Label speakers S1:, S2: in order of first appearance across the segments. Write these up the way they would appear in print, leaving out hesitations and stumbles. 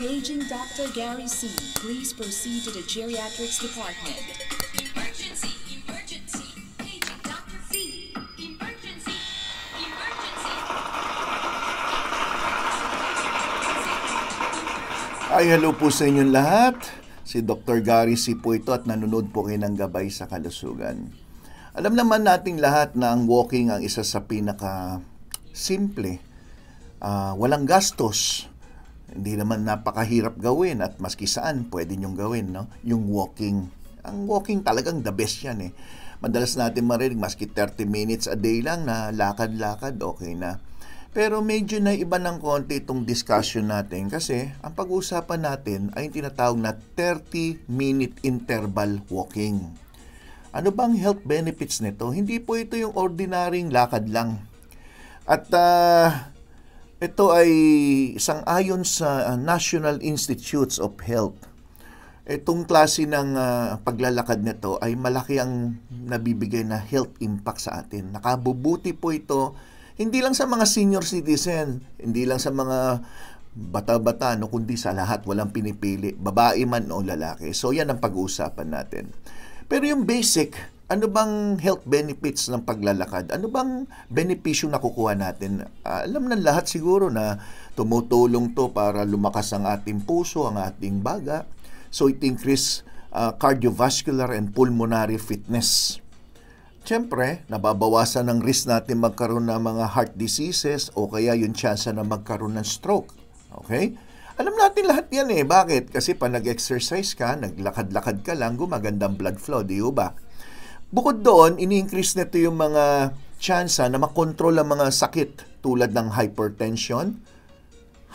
S1: Paging Dr. Gary C. Please proceed to the geriatrics department.
S2: Emergency! Emergency! Paging Dr. C. Emergency! Emergency!
S3: Ay, hello po sa inyong lahat. Si Dr. Gary C. po ito at nanonood po kayo ng Gabay sa Kalusugan. Alam naman nating lahat na ang walking ang isa sa pinaka-simple. Walang gastos. Hindi naman napakahirap gawin at maski saan pwede nyong gawin, no? Yung walking. Ang walking talagang the best yan eh. Madalas natin marinig maski 30 minutes a day lang na lakad-lakad, okay na. Pero medyo na iba ng konti itong discussion natin kasi ang pag-uusapan natin ay yung tinatawag na 30-minute interval walking. Ano bang health benefits nito? Hindi po ito yung ordinaryong lakad lang. At ito ay isang ayon sa National Institutes of Health. Itong klase ng paglalakad nito ay malaki ang nabibigay na health impact sa atin. Nakabubuti po ito hindi lang sa mga senior citizen, hindi lang sa mga bata-bata, no, kundi sa lahat, walang pinipili, babae man o lalaki. So yan ang pag-uusapan natin. Pero yung basic, ano bang health benefits ng paglalakad? Ano bang benepisyo na kukuha natin? Alam ng lahat siguro na tumutulong to para lumakas ang ating puso, ang ating baga. So it increase cardiovascular and pulmonary fitness. Siyempre, nababawasan ang risk natin magkaroon ng mga heart diseases o kaya yung chance na magkaroon ng stroke. Okay? Alam natin lahat yan eh. Bakit? Kasi pa nag-exercise ka, naglakad-lakad ka lang, gumagandang blood flow, di ba? Bukod doon, ini-increase nito yung mga tsansa na makontrol ang mga sakit tulad ng hypertension,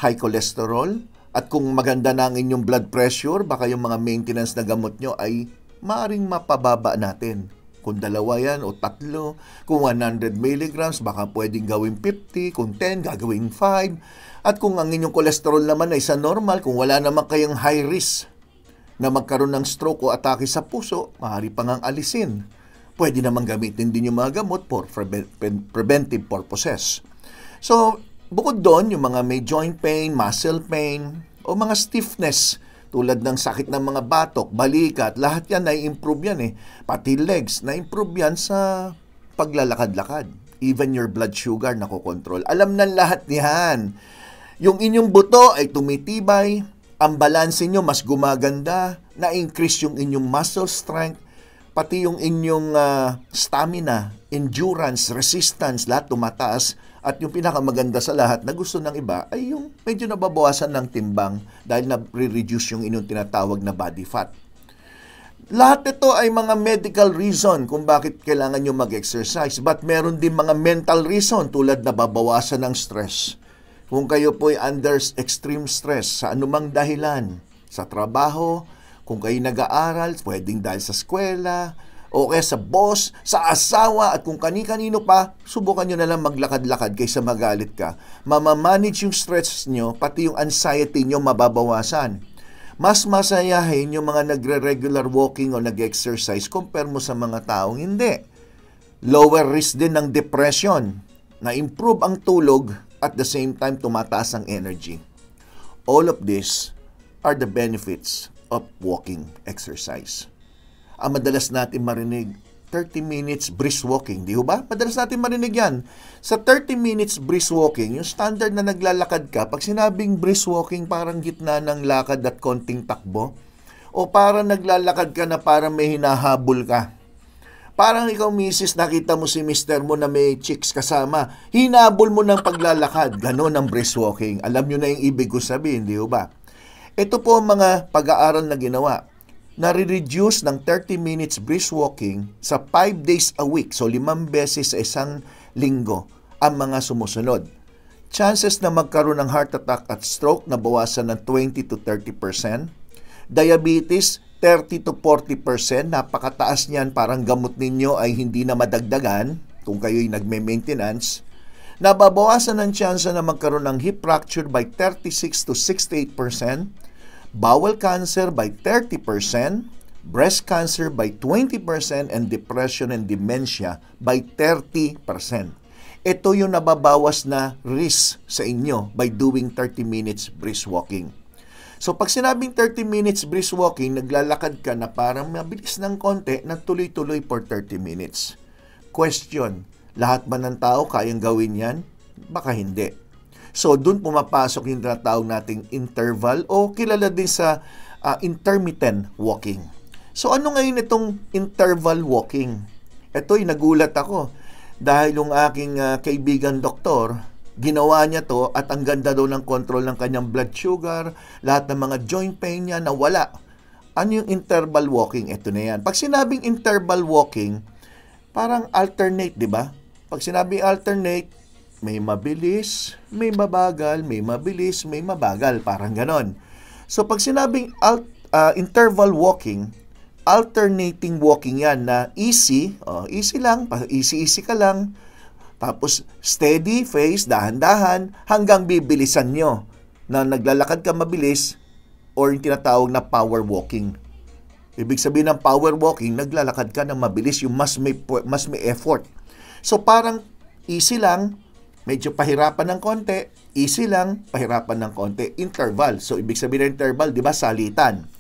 S3: high cholesterol, at kung maganda na ang inyong blood pressure, baka yung mga maintenance na gamot nyo ay maaring mapababa natin. Kung 2 yan o 3, kung 100 milligrams, baka pwedeng gawin 50, kung 10, gagawin 5. At kung ang inyong cholesterol naman ay sa normal, kung wala naman kayong high risk na magkaroon ng stroke o atake sa puso, maaari pang ang alisin. Pwede naman gamitin din yung mga gamot for preventive purposes. So, bukod doon, yung mga may joint pain, muscle pain, o mga stiffness, tulad ng sakit ng mga batok, balikat, lahat yan na-improve yan eh. Pati legs, na-improve yan sa paglalakad-lakad. Even your blood sugar nakokontrol. Alam ng lahat niyan. Yung inyong buto ay tumitibay, ang balanse nyo mas gumaganda, na-increase yung inyong muscle strength, pati yung inyong stamina, endurance, resistance, lahat tumataas. At yung pinakamaganda sa lahat na gusto ng iba ay yung medyo nababawasan ng timbang dahil na-reduce yung inyong tinatawag na body fat. Lahat ito ay mga medical reason kung bakit kailangan nyo mag-exercise. But meron din mga mental reason tulad na babawasan ng stress. Kung kayo po ay under extreme stress sa anumang dahilan, sa trabaho, kung kayo nag-aaral, pwedeng dahil sa eskwela, o kaya sa boss, sa asawa, at kung kani-kanino pa, subukan nyo na lang maglakad-lakad kaysa magalit ka. Mamamanage yung stress nyo, pati yung anxiety nyo mababawasan. Mas masayahin yung mga nagre-regular walking o nag-exercise compare mo sa mga taong hindi. Lower risk din ng depression, na-improve ang tulog, at the same time tumataas ang energy. All of this are the benefits of walking exercise. Ang madalas natin marinig, 30 minutes brisk walking, di ba? Madalas natin marinig yan. Sa 30 minutes brisk walking, yung standard na naglalakad ka, pag sinabing brisk walking, parang gitna ng lakad at konting takbo, o parang naglalakad ka na parang may hinahabol ka. Parang ikaw, misis, nakita mo si mister mo na may chicks kasama, hinabol mo ng paglalakad, ganon ang brisk walking. Alam nyo na yung ibig ko sabihin, di ba? Ito po ang mga pag-aaral na ginawa. Nare-reduce ng 30 minutes brisk walking sa 5 days a week, so 5 beses sa isang linggo ang mga sumusunod. Chances na magkaroon ng heart attack at stroke na bawasan ng 20 to 30%. Diabetes, 30 to 40%. Napakataas niyan, parang gamot ninyo ay hindi na madagdagan kung kayo'y nagme-maintenance. Nababawasan ang chance na magkaroon ng hip fracture by 36 to 68%. Bowel cancer by 30%, breast cancer by 20%, and depression and dementia by 30%. Ito yung nababawas na risk sa inyo by doing 30 minutes brisk walking. So pag sinabing 30 minutes brisk walking, naglalakad ka na parang mabilis ng konti na tuloy-tuloy for 30 minutes. Question, lahat ba ng tao kayang gawin yan? Baka hindi. So doon pumapasok yung tinatawag nating interval o kilala din sa intermittent walking. So ano ngayon itong interval walking? Ito'y nagulat ako dahil yung aking kaibigan doktor, ginawa niya to at ang ganda daw ng control ng kanyang blood sugar, lahat ng mga joint pain niya nawala. Ano yung interval walking? Ito na yan. Pag sinabing interval walking, parang alternate, di ba? Pag sinabing alternate, may mabilis, may mabagal, may mabilis, may mabagal. Parang ganon. So pag sinabing interval walking, alternating walking yan na easy, easy lang, easy ka lang, tapos steady pace, dahan-dahan, hanggang bibilisan nyo na naglalakad ka mabilis or yung tinatawag na power walking. Ibig sabihin ng power walking, naglalakad ka ng mabilis, yung mas may effort. So parang easy lang, medyo pahirapan ng konti, easy lang, pahirapan ng konti, interval. So ibig sabihin ng interval, di ba, salitan.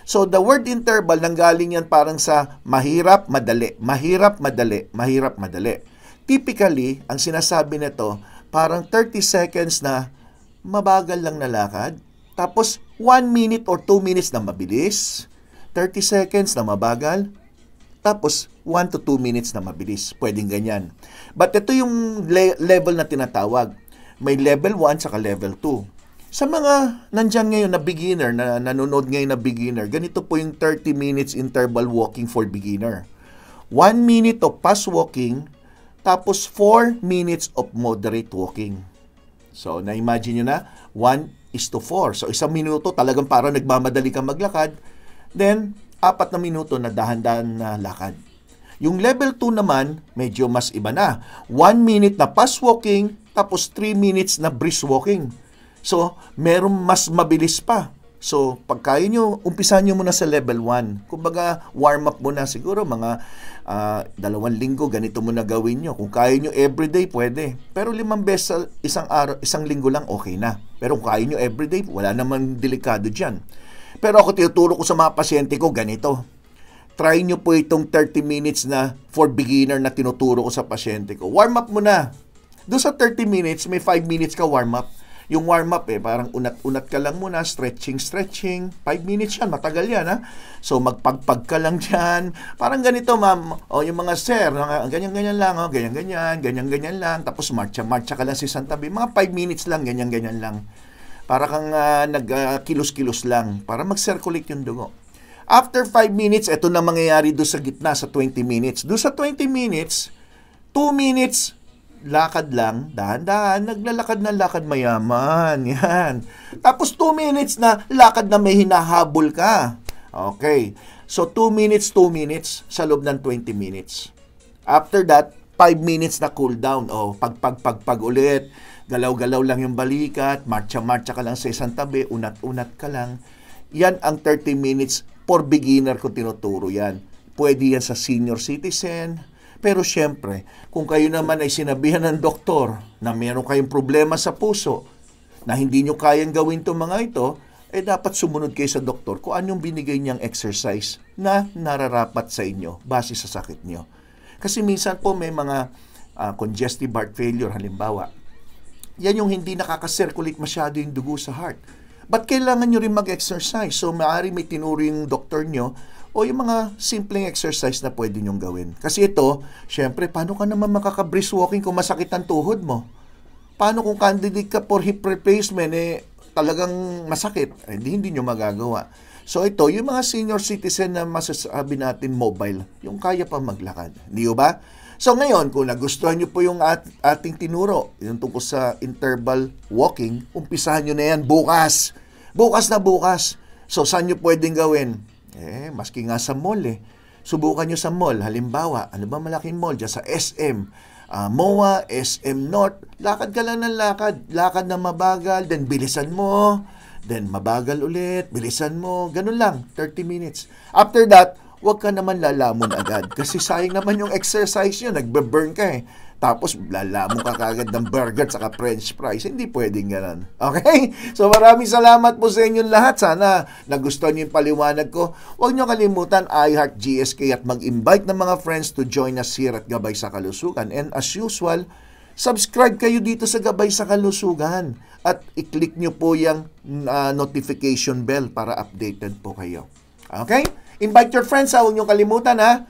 S3: So the word interval, nanggaling yan parang sa mahirap, madali, mahirap, madali, mahirap, madali. Typically, ang sinasabi nito, parang 30 seconds na mabagal lang na lakad, tapos 1 minute or 2 minutes na mabilis, 30 seconds na mabagal, tapos 1 to 2 minutes na mabilis. Pwedeng ganyan. But ito yung level na tinatawag. May level 1 saka level 2. Sa mga nandyan ngayon na beginner, na nanonood ngayon na beginner, ganito po yung 30 minutes interval walking for beginner. 1 minute of fast walking, tapos 4 minutes of moderate walking. So, na-imagine nyo na, 1:4. So, 1 minuto talagang parang nagmamadali kang maglakad. Then, 4 na minuto na dahan-dahan na lakad. Yung level 2 naman, medyo mas iba na. 1 minute na fast walking, tapos 3 minutes na brisk walking. So, meron mas mabilis pa. So, pag kaya nyo, umpisahan nyo muna sa level 1. Kumbaga, warm up muna siguro mga 2 linggo, ganito muna gawin nyo. Kung kaya nyo everyday, pwede. Pero 5 beses sa isang linggo lang, okay na. Pero kung kaya nyo everyday, wala naman delikado dyan. Pero ako tinuturo ko sa mga pasyente ko, ganito. Try nyo po itong 30 minutes na for beginner na tinuturo ko sa pasyente ko. Warm up muna. Doon sa 30 minutes, may 5 minutes ka warm up. Yung warm-up parang unat-unat ka lang muna, stretching. 5 minutes yan, matagal yan, ha? So, magpagpag ka lang dyan. Parang ganito, ma'am. O, yung mga sir, ganyan-ganyan lang, ganyan-ganyan lang. Tapos, marcha ka lang sa isang tabi. Mga 5 minutes lang, ganyan-ganyan lang. Para kang nag-kilos-kilos lang, para mag-circulate yung dugo. After 5 minutes, ito na mangyayari doon sa gitna, sa 20 minutes. Doon sa 20 minutes, 2 minutes, lakad lang, dahan-dahan, naglalakad na lakad mayaman. Yan. Tapos 2 minutes na lakad na may hinahabol ka. Okay. So 2 minutes sa loob ng 20 minutes. After that, 5 minutes na cool down. O, pag ulit. Galaw-galaw lang yung balikat, marcha-marcha ka lang sa isang tabi, unat-unat ka lang. Yan ang 30 minutes for beginner kung tinuturo yan. Pwede yan sa senior citizen. Pero syempre, kung kayo naman ay sinabihan ng doktor na meron kayong problema sa puso, na hindi nyo kayang gawin itong mga ito, dapat sumunod kayo sa doktor kung anong binigay niyang exercise na nararapat sa inyo base sa sakit nyo. Kasi minsan po may mga congestive heart failure, halimbawa. Yan yung hindi nakaka-circulate masyado yung dugo sa heart. But kailangan nyo rin mag-exercise. So, maaari may tinuro yung doktor nyo o yung mga simpleng exercise na pwede nyong gawin. Kasi ito, syempre, paano ka naman makaka-brisk walking kung masakit ang tuhod mo? Paano kung candidate ka for hip replacement, talagang masakit? Hindi nyo magagawa. So ito, yung mga senior citizen na masasabi natin mobile, yung kaya pa maglakad. Hindi ba? So ngayon, kung nagustuhan nyo po yung ating tinuro, yung tungkol sa interval walking, umpisahan nyo na yan bukas. Bukas na bukas. So saan nyo pwedeng gawin? Maski nga sa mall Subukan nyo sa mall. Halimbawa, ano ba malaking mall? Diyan sa SM, MOA, SM North. Lakad ka lang ng lakad. Lakad na mabagal, then bilisan mo. Then mabagal ulit, bilisan mo. Ganun lang, 30 minutes. After that, huwag ka naman lalamon agad. Kasi sayang naman yung exercise yun. Nagbe-burn ka tapos lalamon ka kagad ng burger at saka french fries. Hindi pwedeng ganun. Okay? So maraming salamat po sa inyong lahat. Sana nagustuhan niyo yung paliwanag ko. Huwag niyo kalimutan iHeart GSK at mag-invite ng mga friends to join us here at Gabay sa Kalusugan. And as usual, subscribe kayo dito sa Gabay sa Kalusugan at i-click nyo po yung notification bell para updated po kayo. Okay? Invite your friends, huwag nyo kalimutan, ha?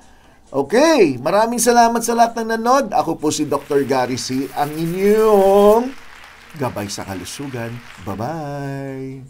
S3: Okay, maraming salamat sa lahat ng nanood. Ako po si Dr. Gary C., ang inyong Gabay sa Kalusugan. Bye-bye!